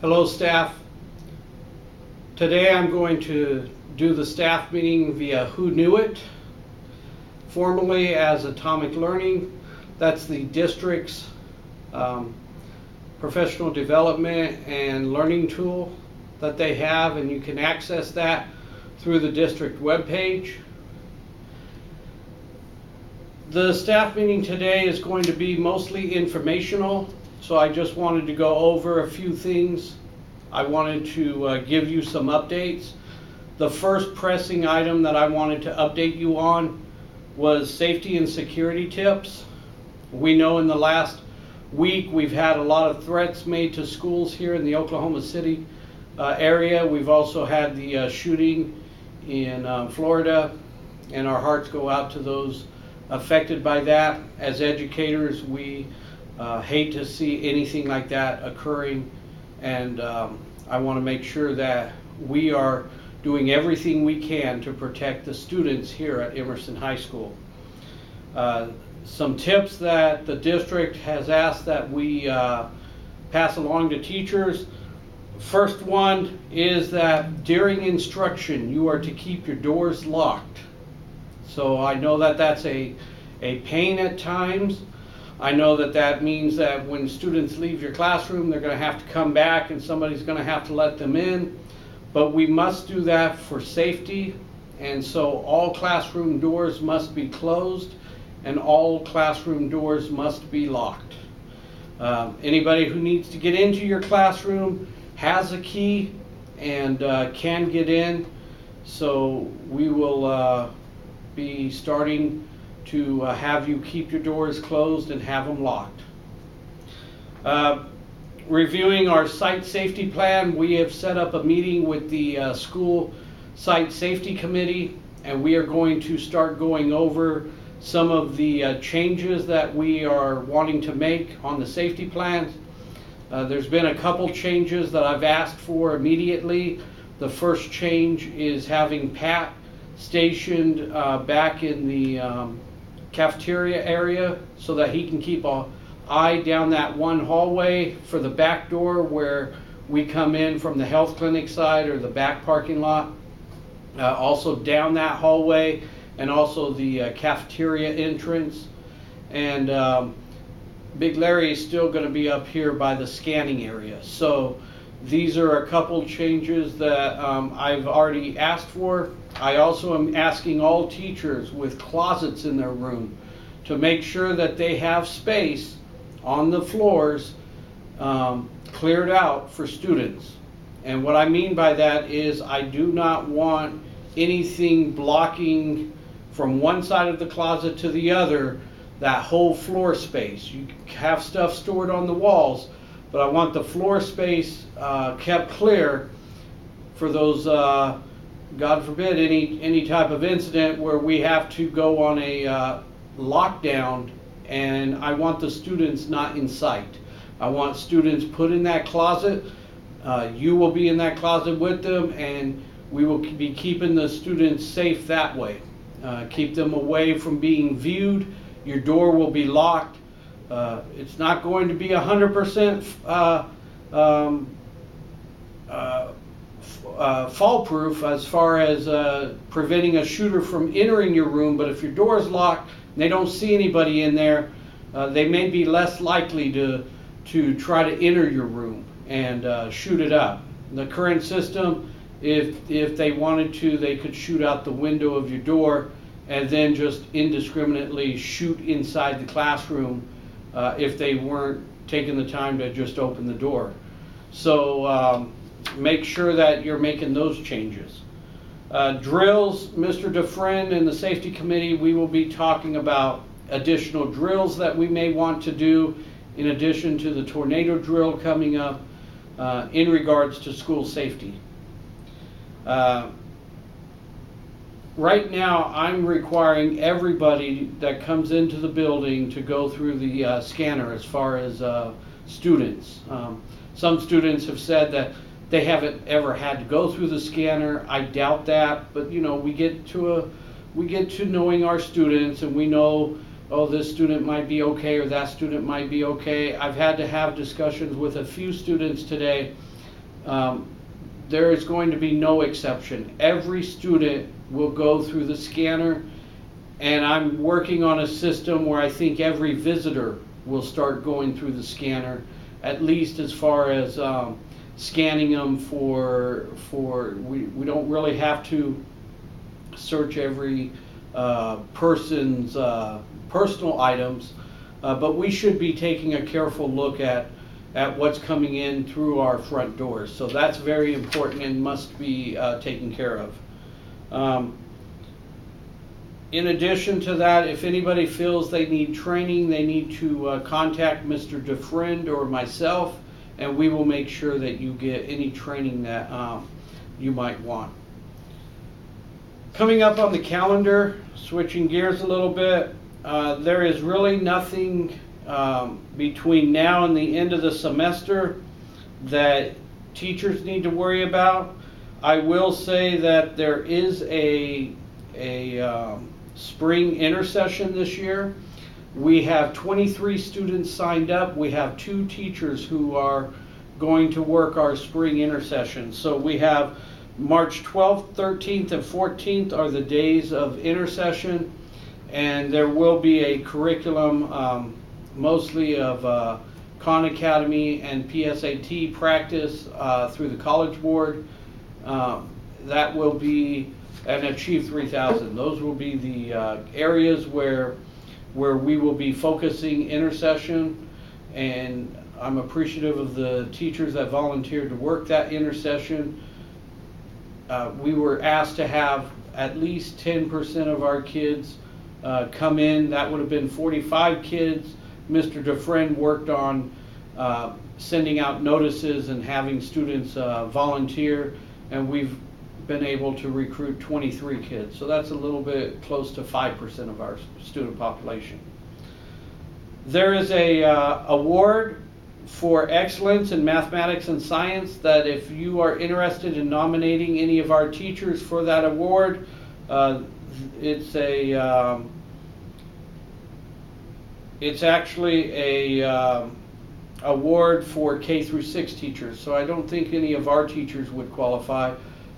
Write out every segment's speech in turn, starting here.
Hello staff. Today I'm going to do the staff meeting via Who Knew It, formerly as Atomic Learning. That's the district's professional development and learning tool that they have, and you can access that through the district webpage. The staff meeting today is going to be mostly informational, so I just wanted to go over a few things. I wanted to give you some updates. The first pressing item that I wanted to update you on was safety and security tips. We know in the last week we've had a lot of threats made to schools here in the Oklahoma City area. We've also had the shooting in Florida, and our hearts go out to those affected by that. As educators, we hate to see anything like that occurring, and I want to make sure that we are doing everything we can to protect the students here at Emerson High School. Some tips that the district has asked that we pass along to teachers. First one is that during instruction you are to keep your doors locked. So I know that that's a pain at times. I know that that means that when students leave your classroom, they're going to have to come back and somebody's going to have to let them in. But we must do that for safety, and so all classroom doors must be closed and all classroom doors must be locked. Anybody who needs to get into your classroom has a key and can get in, so we will be starting to have you keep your doors closed and have them locked. Reviewing our site safety plan, we have set up a meeting with the school site safety committee, and we are going to start going over some of the changes that we are wanting to make on the safety plans. There's been a couple changes that I've asked for immediately. The first change is having Pat stationed back in the cafeteria area so that he can keep an eye down that one hallway for the back door where we come in from the health clinic side or the back parking lot. Also down that hallway, and also the cafeteria entrance. And Big Larry is still going to be up here by the scanning area. So these are a couple changes that I've already asked for. I also am asking all teachers with closets in their room to make sure that they have space on the floors cleared out for students. And what I mean by that is I do not want anything blocking from one side of the closet to the other, that whole floor space. You have stuff stored on the walls, but I want the floor space kept clear for those, God forbid, any type of incident where we have to go on a lockdown, and I want the students not in sight. I want students put in that closet. You will be in that closet with them, and we will be keeping the students safe that way. Keep them away from being viewed. Your door will be locked. It's not going to be 100% fall-proof as far as preventing a shooter from entering your room, but if your door is locked and they don't see anybody in there, they may be less likely to try to enter your room and shoot it up. The current system, if they wanted to, they could shoot out the window of your door and then just indiscriminately shoot inside the classroom if they weren't taking the time to just open the door. So make sure that you're making those changes. Drills, Mr. DeFriend and the safety committee, we will be talking about additional drills that we may want to do in addition to the tornado drill coming up in regards to school safety. Right now, I'm requiring everybody that comes into the building to go through the scanner as far as students. Some students have said that they haven't ever had to go through the scanner. I doubt that, but you know, we get to knowing our students, and we know, oh, this student might be okay or that student might be okay. I've had to have discussions with a few students today there is going to be no exception. Every student will go through the scanner, and I'm working on a system where I think every visitor will start going through the scanner, at least as far as scanning them we don't really have to search every person's personal items, but we should be taking a careful look at what's coming in through our front doors. So that's very important and must be taken care of. In addition to that, if anybody feels they need training, they need to contact Mr. DeFriend or myself, and we will make sure that you get any training that you might want. Coming up on the calendar, switching gears a little bit, there is really nothing between now and the end of the semester that teachers need to worry about. I will say that there is a spring intersession this year. We have 23 students signed up. We have 2 teachers who are going to work our spring intersession. So we have March 12th, 13th, and 14th are the days of intersession, and there will be a curriculum mostly of Khan Academy and PSAT practice through the College Board. That will be an Achieve 3000. Those will be the areas where we will be focusing intercession, and I'm appreciative of the teachers that volunteered to work that intercession. We were asked to have at least 10% of our kids come in. That would have been 45 kids. Mr. DeFriend worked on sending out notices and having students volunteer, and we've been able to recruit 23 kids. So that's a little bit close to 5% of our student population. There is a award for excellence in mathematics and science that if you are interested in nominating any of our teachers for that award, it's actually a award for K through 6 teachers. So I don't think any of our teachers would qualify.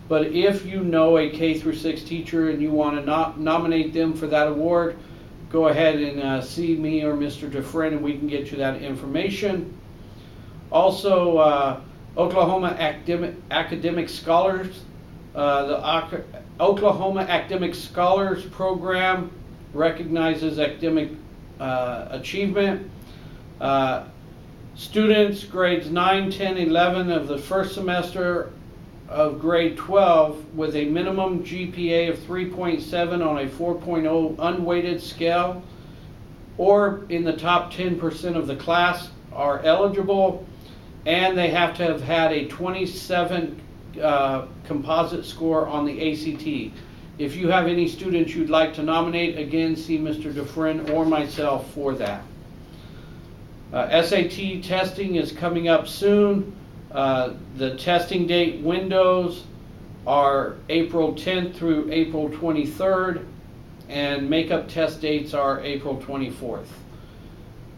But if you know a K through 6 teacher and you want to nominate them for that award, go ahead and see me or Mr. DeFriend, and we can get you that information. Also, Oklahoma Academic Scholars. The Oklahoma Academic Scholars Program recognizes academic achievement. Students grades 9, 10, 11 of the first semester of grade 12 with a minimum GPA of 3.7 on a 4.0 unweighted scale, or in the top 10% of the class, are eligible, and they have to have had a 27 composite score on the ACT. If you have any students you'd like to nominate, again, see Mr. DeFriend or myself for that. SAT testing is coming up soon. The testing date windows are April 10th through April 23rd, and makeup test dates are April 24th.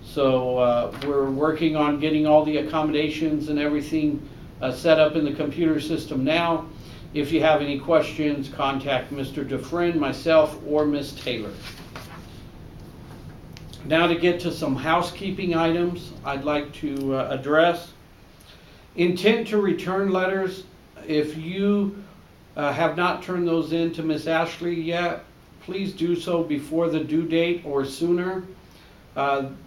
So we're working on getting all the accommodations and everything set up in the computer system now. If you have any questions, contact Mr. DeFriend, myself, or Ms. Taylor. Now to get to some housekeeping items I'd like to address. Intent to return letters. If you have not turned those in to Ms. Ashley yet, please do so before the due date or sooner.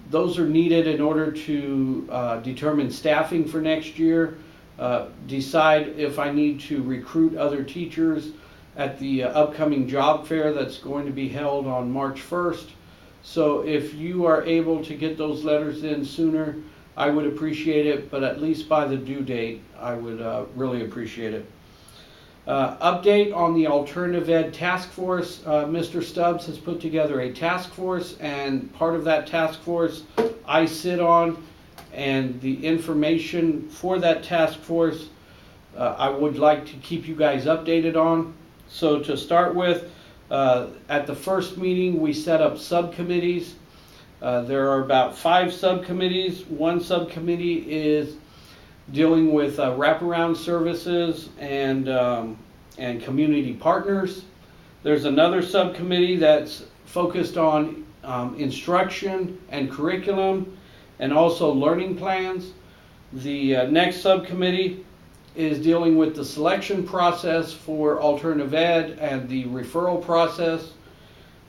Those are needed in order to determine staffing for next year, decide if I need to recruit other teachers at the upcoming job fair that's going to be held on March 1st. So if you are able to get those letters in sooner, I would appreciate it, but at least by the due date, I would really appreciate it. Update on the Alternative Ed Task Force. Mr. Stubbs has put together a task force, and part of that task force I sit on, and the information for that task force I would like to keep you guys updated on. So to start with, at the first meeting we set up subcommittees. There are about 5 subcommittees. One subcommittee is dealing with wraparound services and community partners. There's another subcommittee that's focused on instruction and curriculum and also learning plans. The next subcommittee is dealing with the selection process for alternative ed and the referral process.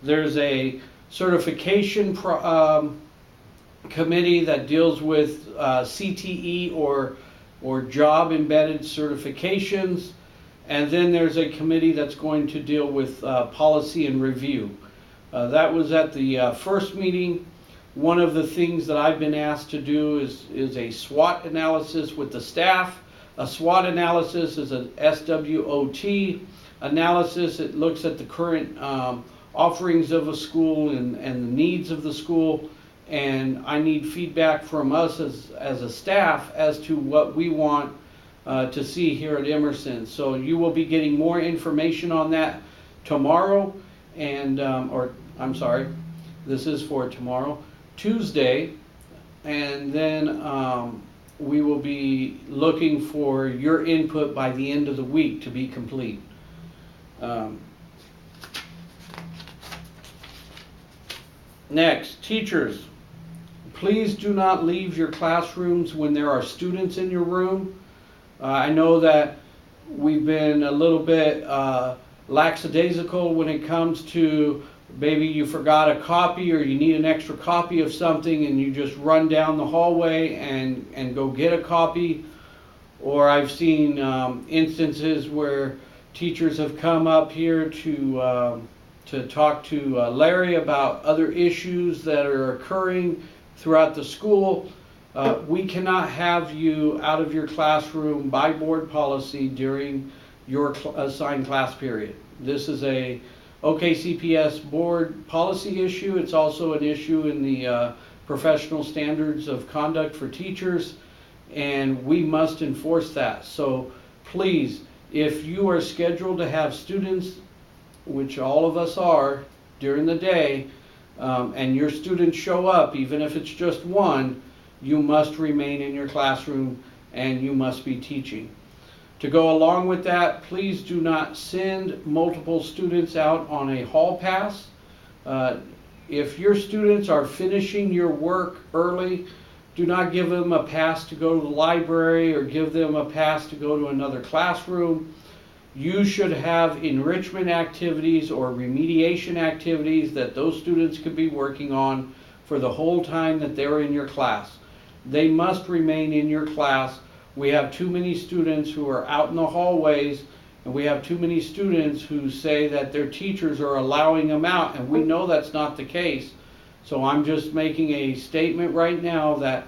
There's a certification committee that deals with CTE or job embedded certifications. And then there's a committee that's going to deal with policy and review. That was at the first meeting. One of the things that I've been asked to do is a SWOT analysis with the staff. A SWOT analysis is an SWOT analysis. It looks at the current offerings of a school and the needs of the school. And I need feedback from us as a staff as to what we want to see here at Emerson. So you will be getting more information on that tomorrow, and or I'm sorry, this is for tomorrow, Tuesday, and then we will be looking for your input by the end of the week to be complete. Next, teachers, please do not leave your classrooms when there are students in your room. I know that we've been a little bit lackadaisical when it comes to maybe you forgot a copy or you need an extra copy of something and you just run down the hallway and go get a copy. Or I've seen instances where teachers have come up here to talk to Larry about other issues that are occurring throughout the school. We cannot have you out of your classroom by board policy during your assigned class period. This is a OKCPS board policy issue. It's also an issue in the professional standards of conduct for teachers, and we must enforce that. So please, if you are scheduled to have students, which all of us are during the day, and your students show up, even if it's just one, you must remain in your classroom and you must be teaching. To go along with that, please do not send multiple students out on a hall pass. If your students are finishing your work early, do not give them a pass to go to the library or give them a pass to go to another classroom. You should have enrichment activities or remediation activities that those students could be working on for the whole time that they're in your class. They must remain in your class. We have too many students who are out in the hallways, and we have too many students who say that their teachers are allowing them out, and we know that's not the case. So I'm just making a statement right now that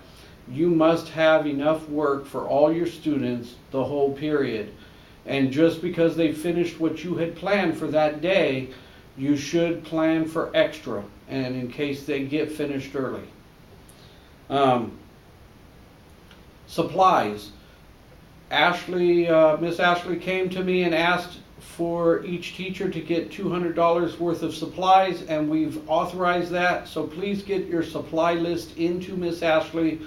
you must have enough work for all your students the whole period. And just because they finished what you had planned for that day, you should plan for extra, and in case they get finished early. Supplies. Miss Ashley came to me and asked for each teacher to get $200 worth of supplies, and we've authorized that. So please get your supply list into Miss Ashley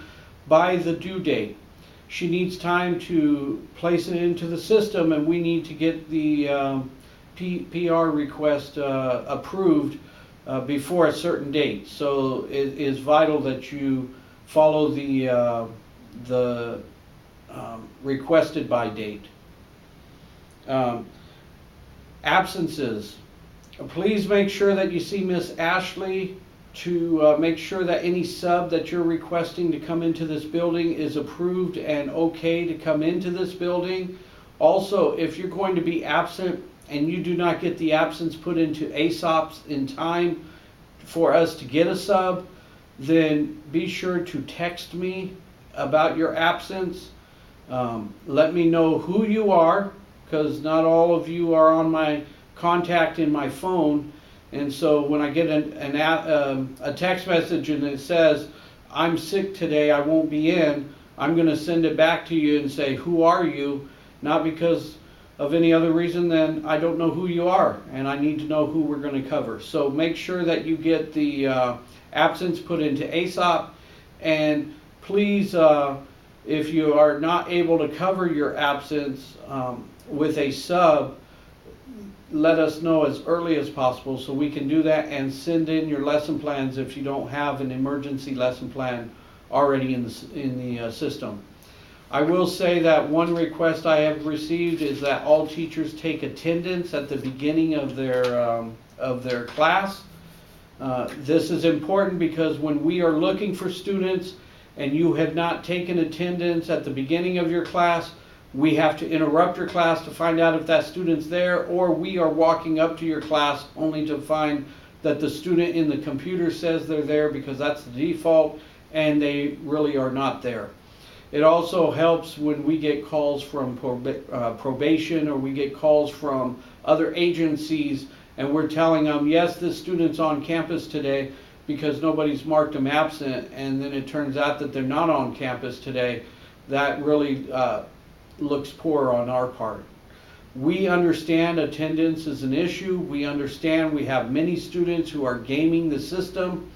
by the due date. She needs time to place it into the system, and we need to get the PR request approved before a certain date. So it is vital that you follow the requested by date. Absences. Please make sure that you see Miss Ashley to make sure that any sub that you're requesting to come into this building is approved and okay to come into this building. Also, if you're going to be absent and you do not get the absence put into ASOPs in time for us to get a sub, then be sure to text me about your absence. Let me know who you are, because not all of you are on my contact in my phone. And so when I get a text message and it says, I'm sick today, I won't be in, I'm going to send it back to you and say, who are you? Not because of any other reason than I don't know who you are, and I need to know who we're going to cover. So make sure that you get the absence put into ASOP, and please if you are not able to cover your absence with a sub, let us know as early as possible so we can do that and send in your lesson plans if you don't have an emergency lesson plan already in the system. I will say that one request I have received is that all teachers take attendance at the beginning of their class. This is important because when we are looking for students and you have not taken attendance at the beginning of your class, we have to interrupt your class to find out if that student's there, or we are walking up to your class only to find that the student in the computer says they're there because that's the default and they really are not there. It also helps when we get calls from probation, or we get calls from other agencies and we're telling them, yes, this student's on campus today, because nobody's marked them absent, and then it turns out that they're not on campus today. That really looks poor on our part. We understand attendance is an issue. We understand we have many students who are gaming the system.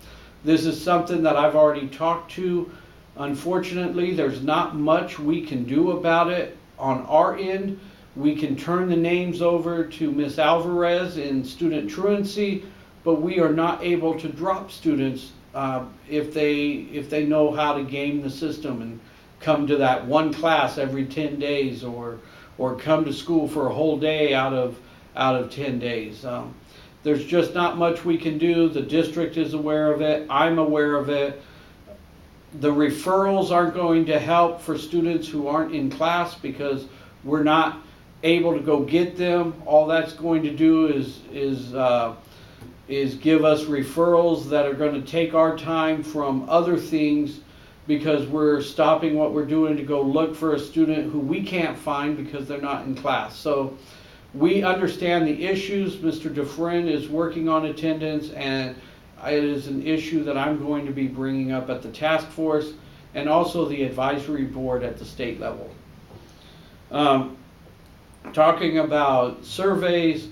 This is something that I've already talked to. Unfortunately, there's not much we can do about it on our end. We can turn the names over to Ms. Alvarez in student truancy, but we are not able to drop students if they know how to game the system and come to that one class every 10 days, or come to school for a whole day out of 10 days. There's just not much we can do. The district is aware of it. I'm aware of it. The referrals aren't going to help for students who aren't in class because we're not able to go get them. All that's going to do is give us referrals that are going to take our time from other things, because we're stopping what we're doing to go look for a student who we can't find because they're not in class. So we understand the issues. Mr. DeFriend is working on attendance, and it is an issue that I'm going to be bringing up at the task force and also the advisory board at the state level. Talking about surveys,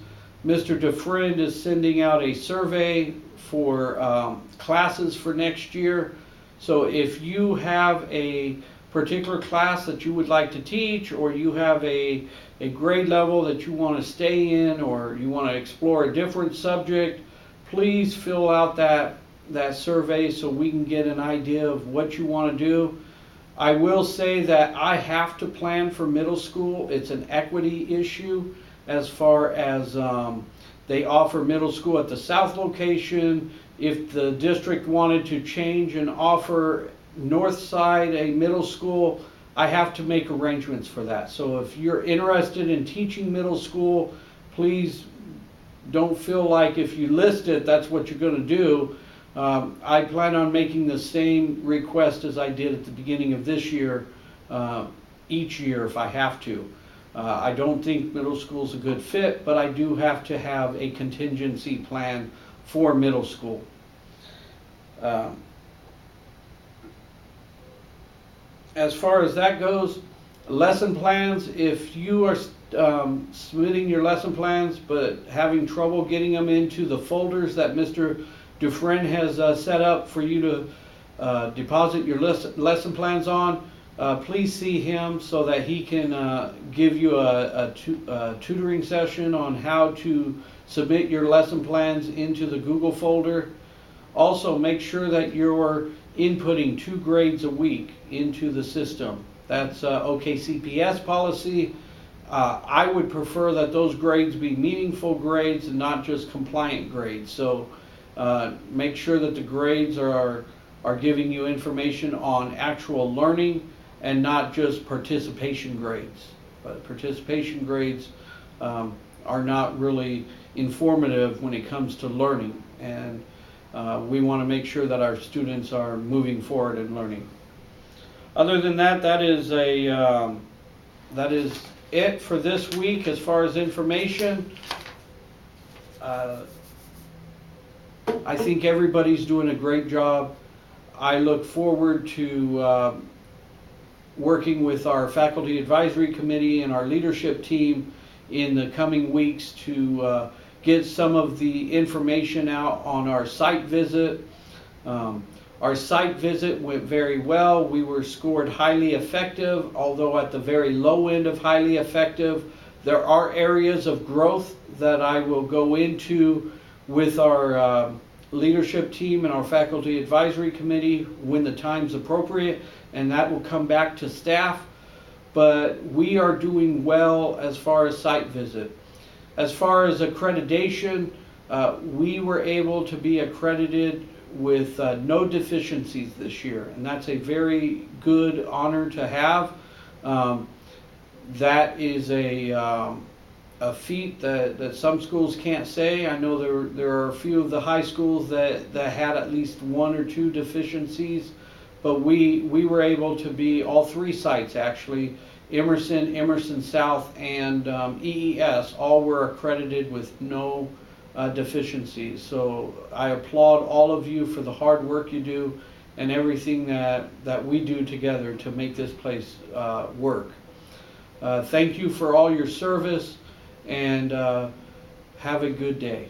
Mr. DeFriend is sending out a survey for classes for next year. So if you have a particular class that you would like to teach, or you have a grade level that you want to stay in, or you want to explore a different subject, please fill out that survey so we can get an idea of what you want to do. I will say that I have to plan for middle school. It's an equity issue as far as they offer middle school at the south location. If the district wanted to change and offer north side a middle school, I have to make arrangements for that. So if you're interested in teaching middle school, please don't feel like if you list it, that's what you're going to do. I plan on making the same request as I did at the beginning of this year, each year if I have to. I don't think middle school is a good fit, but I do have to have a contingency plan for middle school. As far as that goes, lesson plans, if you are submitting your lesson plans but having trouble getting them into the folders that Mr. DeFriend has set up for you to deposit your lesson plans on, please see him so that he can give you a tutoring session on how to submit your lesson plans into the Google folder. Also, make sure that you're inputting 2 grades a week into the system. That's OKCPS policy. I would prefer that those grades be meaningful grades and not just compliant grades. So make sure that the grades are giving you information on actual learning and not just participation grades. But participation grades are not really informative when it comes to learning, and we want to make sure that our students are moving forward and learning. Other than that, that is it for this week as far as information. I think everybody's doing a great job. I look forward to working with our faculty advisory committee and our leadership team in the coming weeks to get some of the information out on our site visit. Our site visit went very well. We were scored highly effective, although at the very low end of highly effective. There are areas of growth that I will go into with our leadership team and our faculty advisory committee when the time's appropriate, and that will come back to staff. But we are doing well as far as site visit. As far as accreditation, we were able to be accredited with no deficiencies this year, and that's a very good honor to have. That is a feat that some schools can't say. I know there are a few of the high schools that had at least one or two deficiencies, but we were able to be, all three sites actually, Emerson, Emerson South, and EES, all were accredited with no deficiencies. So I applaud all of you for the hard work you do and everything that we do together to make this place work. Thank you for all your service, and have a good day.